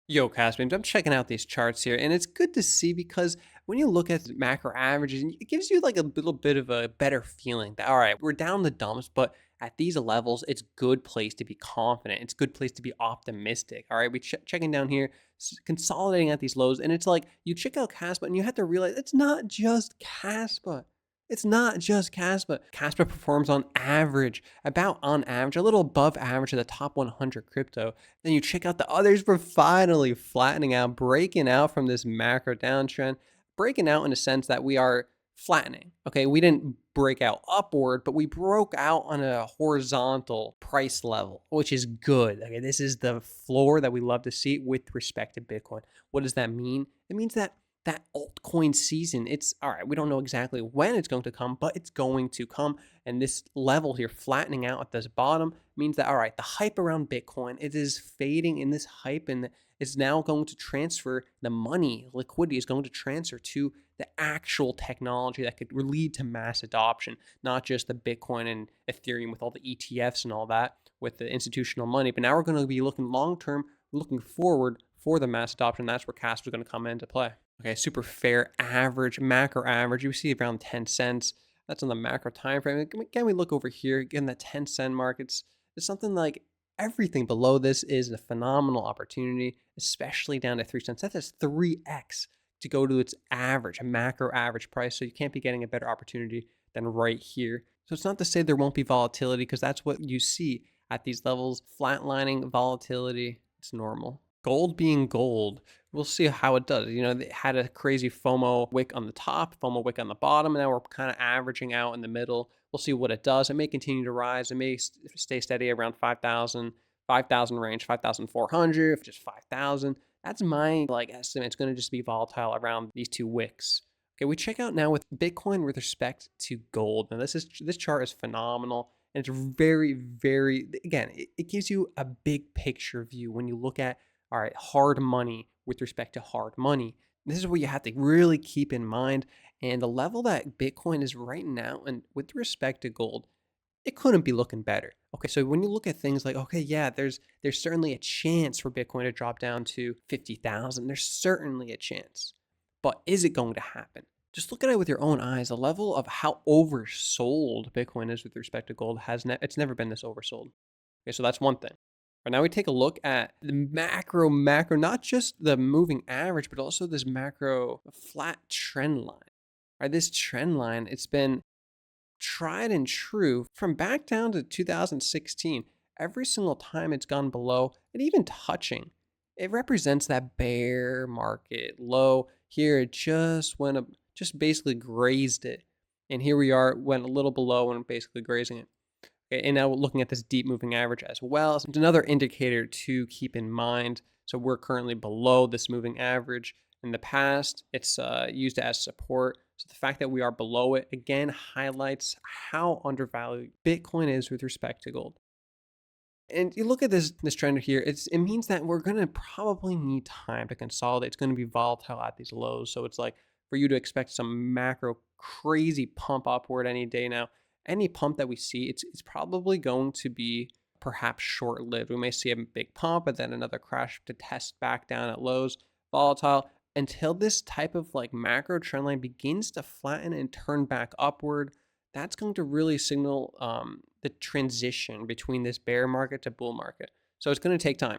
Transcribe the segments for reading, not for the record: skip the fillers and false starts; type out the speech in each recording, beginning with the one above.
Yo, Caspa, I'm checking out these charts here, and it's good to see because when you look at the macro averages, it gives you like a little bit of a better feeling that, all right, we're down the dumps, but at these levels, it's good place to be confident. It's good place to be optimistic. All right, we checking down here, consolidating at these lows, and it's like you check out Caspa, and you have to realize it's not just Caspa. It's not just Caspa. Caspa performs on average, about on average, a little above average of the top 100 crypto. Then you check out the others for finally flattening out, breaking out from this macro downtrend, breaking out in a sense that we are flattening. Okay, we didn't break out upward, but we broke out on a horizontal price level, which is good. Okay, this is the floor that we love to see with respect to Bitcoin. What does that mean? It means that altcoin season, it's all right. We don't know exactly when it's going to come, but it's going to come. And this level here, flattening out at this bottom, means that, all right, the hype around Bitcoin, it is fading in this hype, and it's now going to transfer the money, liquidity is going to transfer to the actual technology that could lead to mass adoption, not just the Bitcoin and Ethereum with all the ETFs and all that with the institutional money. But now we're going to be looking long term, looking forward for the mass adoption. That's where Caspa is going to come into play. Okay, super fair average, macro average, you see around 10 cents. That's on the macro time frame. Again, we look over here, again, that 10-cent mark. It's something like everything below this is a phenomenal opportunity, especially down to 3 cents. That is 3x to go to its average, a macro average price. So you can't be getting a better opportunity than right here. So it's not to say there won't be volatility, because that's what you see at these levels. Flatlining volatility, it's normal. Gold being gold, we'll see how it does. You know, they had a crazy FOMO wick on the top, FOMO wick on the bottom, and now we're kind of averaging out in the middle. We'll see what it does. It may continue to rise. It may stay steady around 5,000 range, 5,400, just 5,000. That's my estimate. It's going to just be volatile around these two wicks. Okay, we check out now with Bitcoin with respect to gold. Now this chart is phenomenal. And it's very, very, again, it gives you a big picture view when you look at, all right, hard money with respect to hard money. This is what you have to really keep in mind. And the level that Bitcoin is right now, and with respect to gold, it couldn't be looking better. Okay, so when you look at things like, okay, yeah, there's certainly a chance for Bitcoin to drop down to 50,000. There's certainly a chance. But is it going to happen? Just look at it with your own eyes. The level of how oversold Bitcoin is with respect to gold it's never been this oversold. Okay, so that's one thing. But now we take a look at the macro, not just the moving average, but also this macro flat trend line. Right, this trend line, it's been tried and true from back down to 2016. Every single time it's gone below and even touching, it represents that bear market low. Here it just went up, just basically grazed it. And here we are, went a little below and basically grazing it. Okay, and now looking at this deep moving average as well. So it's another indicator to keep in mind. So we're currently below this moving average. In the past, it's used as support. So the fact that we are below it, again, highlights how undervalued Bitcoin is with respect to gold. And you look at this trend here, it means that we're going to probably need time to consolidate. It's going to be volatile at these lows. So it's like for you to expect some macro crazy pump upward any day now. Any pump that we see, it's probably going to be perhaps short-lived. We may see a big pump and then another crash to test back down at lows, volatile, until this type of macro trend line begins to flatten and turn back upward. That's going to really signal the transition between this bear market to bull market. So it's going to take time.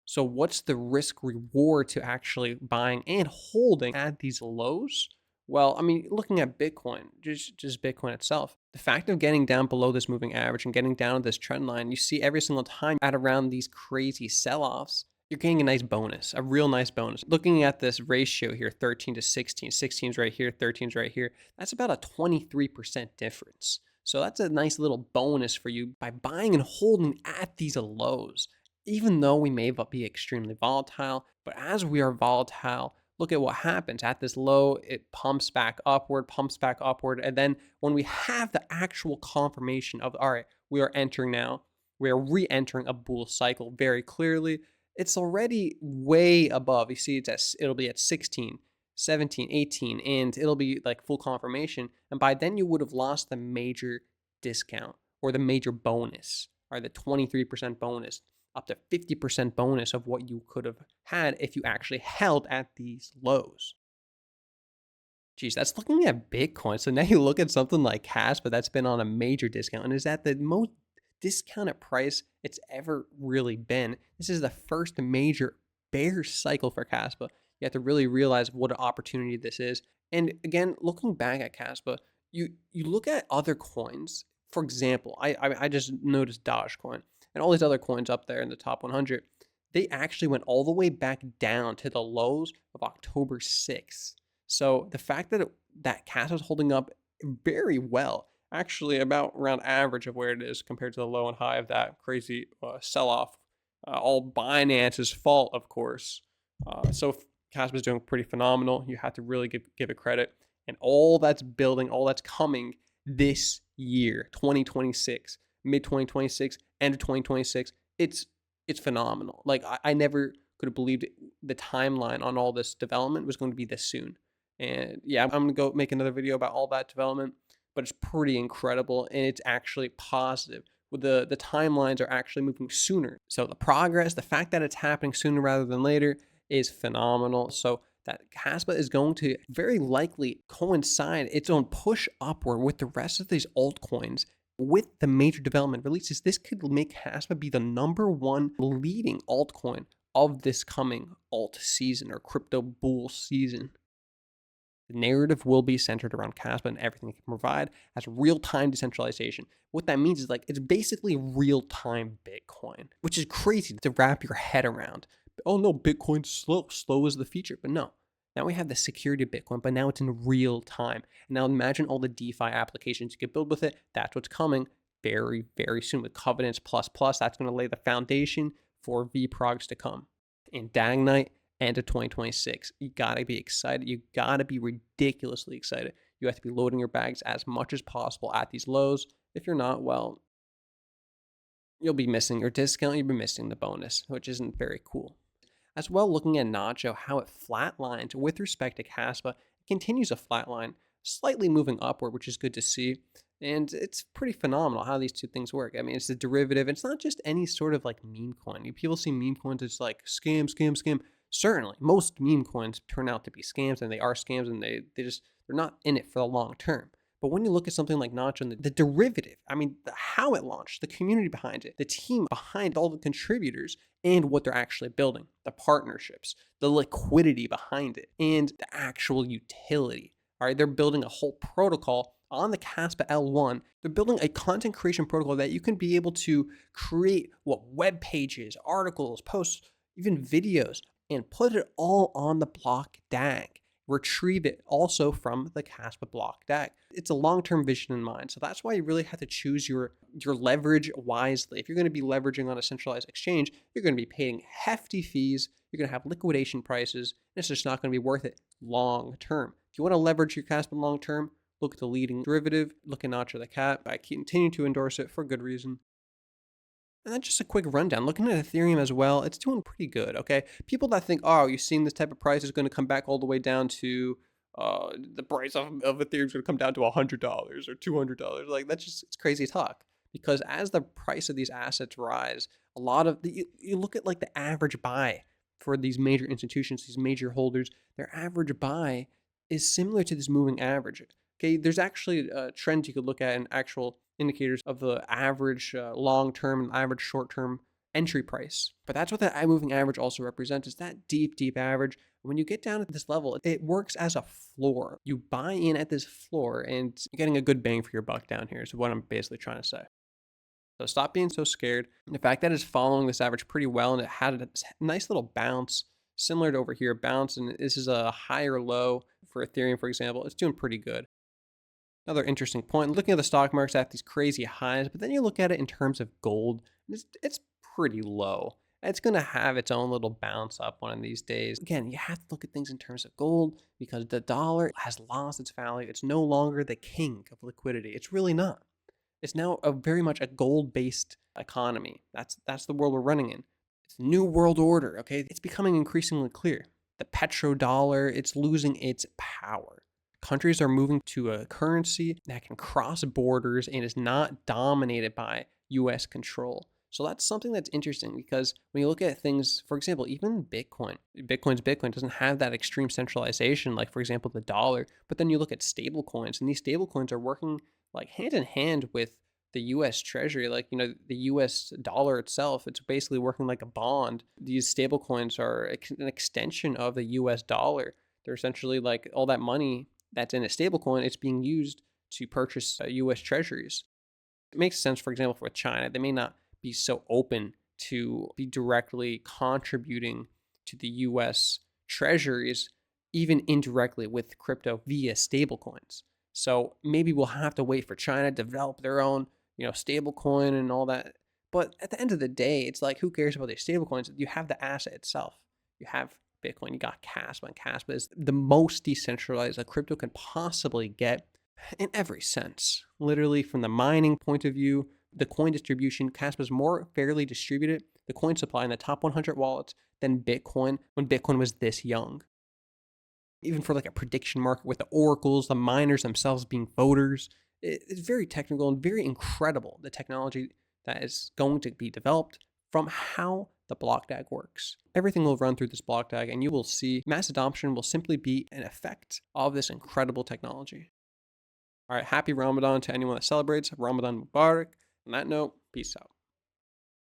So what's the risk reward to actually buying and holding at these lows? Well, I mean, looking at Bitcoin, just Bitcoin itself, the fact of getting down below this moving average and getting down this trend line, you see every single time at around these crazy sell-offs, you're getting a nice bonus, a real nice bonus. Looking at this ratio here, 13 to 16, 16's right here, 13's right here, that's about a 23% difference. So that's a nice little bonus for you by buying and holding at these lows, even though we may be extremely volatile. But as we are volatile, look at what happens at this low. It pumps back upward. And then when we have the actual confirmation of, all right, we are entering now, we are re-entering a bull cycle very clearly. It's already way above. You see, it'll be at 16, 17, 18, and it'll be like full confirmation. And by then you would have lost the major discount or the major bonus, or the 23% bonus. up to 50% bonus of what you could have had if you actually held at these lows. Geez, that's looking at Bitcoin. So now you look at something like Kaspa that's been on a major discount and is at the most discounted price it's ever really been. This is the first major bear cycle for Kaspa. You have to really realize what an opportunity this is. And again, looking back at Kaspa, you look at other coins. For example, I just noticed Dogecoin and all these other coins up there in the top 100. They actually went all the way back down to the lows of October 6th. So the fact that that Kaspa is holding up very well, actually about around average of where it is compared to the low and high of that crazy sell-off, all Binance's fault, of course. So Kaspa is doing pretty phenomenal. You have to really give it credit. And all that's building, all that's coming this year, 2026, mid 2026, end of 2026, it's phenomenal. Like I never could have believed the timeline on all this development was going to be this soon. And yeah, I'm going to go make another video about all that development, but it's pretty incredible and it's actually positive. The timelines are actually moving sooner. So the progress, the fact that it's happening sooner rather than later is phenomenal. So that Kaspa is going to very likely coincide its own push upward with the rest of these altcoins. With the major development releases, this could make Kaspa be the #1 leading altcoin of this coming alt season or crypto bull season. The narrative will be centered around Kaspa and everything it can provide as real-time decentralization. What that means is like it's basically real-time Bitcoin, which is crazy to wrap your head around. Oh no, Bitcoin's slow. Slow is the feature, but no. Now we have the security of Bitcoin, but now it's in real time. And now imagine all the DeFi applications you could build with it. That's what's coming very, very soon with Covenants++. That's going to lay the foundation for VProgs to come. In Dagnite, end of 2026. You gotta be excited. You gotta be ridiculously excited. You have to be loading your bags as much as possible at these lows. If you're not, well, you'll be missing your discount. You'll be missing the bonus, which isn't very cool. As well, looking at Nacho, how it flatlines with respect to Kaspa, it continues a flatline, slightly moving upward, which is good to see. And it's pretty phenomenal how these two things work. I mean, it's a derivative. It's not just any sort of like meme coin. People see meme coins as like scam, scam, scam. Certainly, most meme coins turn out to be scams, and they are scams, and they're not in it for the long term. But when you look at something like Nacho and the derivative, I mean, how it launched, the community behind it, the team behind all the contributors, and what they're actually building, the partnerships, the liquidity behind it, and the actual utility. All right, they're building a whole protocol on the Kaspa L1. They're building a content creation protocol that you can be able to create web pages, articles, posts, even videos, and put it all on the block DAG. Retrieve it also from the Kaspa block DAG. It's a long-term vision in mind. So that's why you really have to choose your leverage wisely. If you're going to be leveraging on a centralized exchange, you're going to be paying hefty fees. You're going to have liquidation prices. And it's just not going to be worth it long term. If you want to leverage your Kaspa long term, look at the leading derivative. Look at Nacho the Cat. I continue to endorse it for good reason. And then just a quick rundown. Looking at Ethereum as well, it's doing pretty good, okay? People that think, oh, you've seen this type of price is going to come back all the way down to the price of Ethereum is going to come down to $100 or $200. Like, that's just, it's crazy talk. Because as the price of these assets rise, a lot of, you look at like the average buy for these major institutions, these major holders, their average buy is similar to this moving average. Okay, there's actually a trend you could look at in actual indicators of the average long-term and average short-term entry price. But that's what that moving average also represents, is that deep, deep average. When you get down at this level, it works as a floor. You buy in at this floor and you're getting a good bang for your buck down here is what I'm basically trying to say. So stop being so scared. The fact that it's following this average pretty well and it had a nice little bounce similar to over here, bounce, and this is a higher low for Ethereum, for example. It's doing pretty good. Another interesting point, looking at the stock markets at these crazy highs, but then you look at it in terms of gold, it's pretty low. It's going to have its own little bounce up one of these days. Again, you have to look at things in terms of gold because the dollar has lost its value. It's no longer the king of liquidity. It's really not. It's now very much a gold-based economy. That's the world we're running in. It's a new world order, okay? It's becoming increasingly clear. The petrodollar, it's losing its power. Countries are moving to a currency that can cross borders and is not dominated by US control. So that's something that's interesting because when you look at things, for example, even Bitcoin doesn't have that extreme centralization, like for example, the dollar. But then you look at stable coins, and these stable coins are working like hand in hand with the US Treasury, like, the US dollar itself. It's basically working like a bond. These stable coins are an extension of the US dollar. They're essentially like all that money that's in a stable coin, it's being used to purchase US treasuries. It makes sense, for example, for China. They may not be so open to be directly contributing to the US treasuries, even indirectly with crypto via stablecoins. So maybe we'll have to wait for China to develop their own, stablecoin and all that. But at the end of the day, it's like, who cares about these stablecoins? You have the asset itself. You have Bitcoin, you got Caspa, and Caspa is the most decentralized a crypto can possibly get in every sense. Literally, from the mining point of view, the coin distribution, Caspa is more fairly distributed, the coin supply in the top 100 wallets than Bitcoin when Bitcoin was this young. Even for like a prediction market with the oracles, the miners themselves being voters, it's very technical and very incredible, the technology that is going to be developed from how the block DAG works. Everything will run through this block DAG, and you will see mass adoption will simply be an effect of this incredible technology. All right, happy Ramadan to anyone that celebrates. Ramadan Mubarak. On that note, peace out.